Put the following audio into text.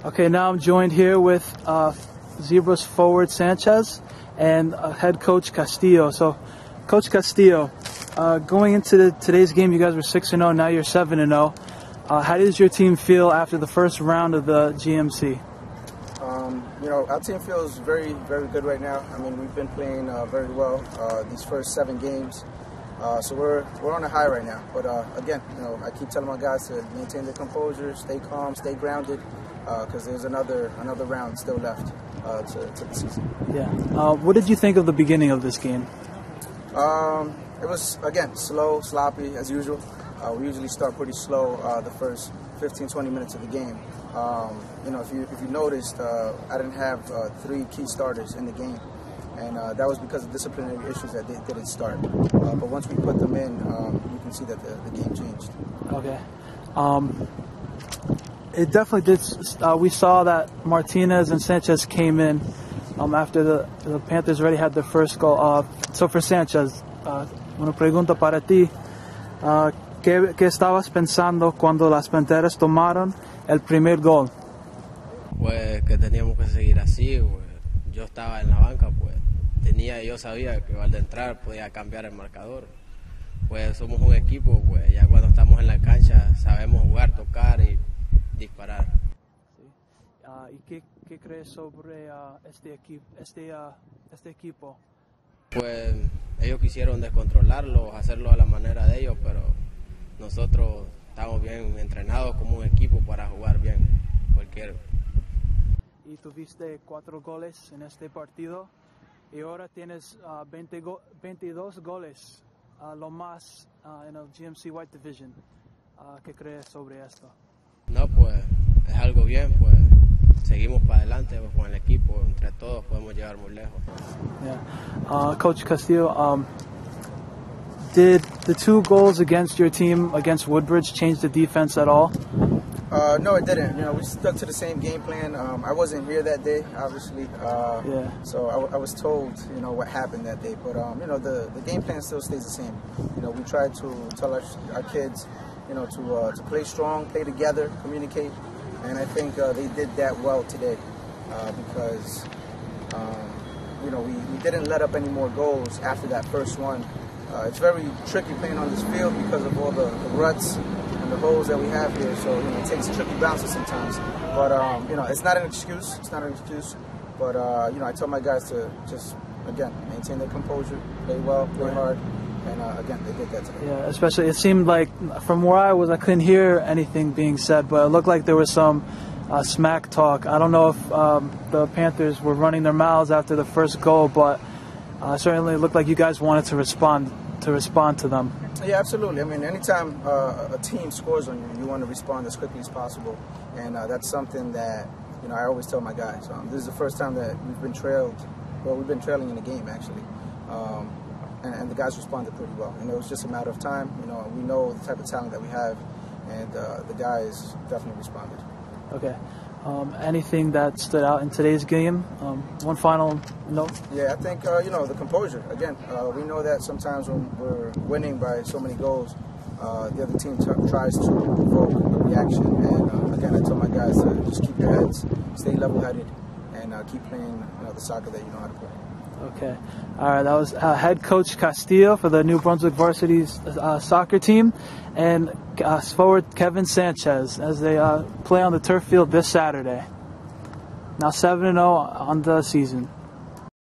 Okay, now I'm joined here with Zebras forward Sanchez and head coach Castillo. So, Coach Castillo, going into today's game, you guys were 6-0. Now you're 7-0. How does your team feel after the first round of the GMC? Our team feels very, very good right now. I mean, we've been playing very well these first 7 games. So we're on a high right now. But again, I keep telling my guys to maintain their composure, stay calm, stay grounded, because there's another round still left to the season. Yeah. What did you think of the beginning of this game? It was, again, slow, sloppy as usual. We usually start pretty slow the first 15-20 minutes of the game. If you noticed, I didn't have 3 key starters in the game. And that was because of disciplinary issues that they didn't start. But once we put them in, you can see that the game changed. Okay. It definitely did. We saw that Martinez and Sanchez came in after the Panthers already had their first goal. So for Sanchez, una pregunta para ti. ¿Qué estabas pensando cuando las Panteras tomaron el primer gol? Pues que teníamos que seguir así. Pues. Yo estaba en la banca, pues yo sabía que al de entrar podía cambiar el marcador. Pues somos un equipo, pues ya cuando estamos en la cancha sabemos jugar, tocar y disparar. ¿Y qué crees sobre este equipo? Pues ellos quisieron descontrolarlo, hacerlo a la manera de ellos, pero nosotros estamos bien entrenados como un equipo para jugar bien cualquier. Y tuviste 4 goles en este partido y ahora tienes 22 goles, lo más en el GMC White Division. ¿Qué crees sobre esto? No, pues es algo bien, pues seguimos para adelante pues, con el equipo, entre todos podemos llegar muy lejos. Yeah. Coach Castillo, did the 2 goals against your team against Woodbridge change the defense at all? No, it didn't. We stuck to the same game plan. I wasn't here that day, obviously. So I was told, what happened that day. But the game plan still stays the same. We try to tell our kids, to play strong, play together, communicate, and I think they did that well today because we didn't let up any more goals after that first one. It's very tricky playing on this field because of all the ruts and the holes that we have here, so it takes tricky bounces sometimes. But it's not an excuse. It's not an excuse. But I tell my guys to just again maintain their composure, play well, play hard, and again they did that today. Yeah, especially it seemed like from where I was, I couldn't hear anything being said, but it looked like there was some smack talk. I don't know if the Panthers were running their mouths after the first goal, but certainly it looked like you guys wanted to respond to them. Yeah, absolutely. I mean, anytime a team scores on you, you want to respond as quickly as possible, and that's something that I always tell my guys. This is the first time that we've been trailed. Well, we've been trailing in the game actually, and the guys responded pretty well. It was just a matter of time. We know the type of talent that we have, and the guys definitely responded. Okay. Anything that stood out in today's game? One final note? Yeah, I think, the composure. Again, we know that sometimes when we're winning by so many goals, the other team tries to provoke a reaction. And again, I tell my guys to just keep your heads, stay level-headed, and keep playing the soccer that you know how to play. Okay. All right, that was head coach Castillo for the New Brunswick Varsity's soccer team, and forward Kevin Sanchez as they play on the turf field this Saturday. Now 7-0 on the season.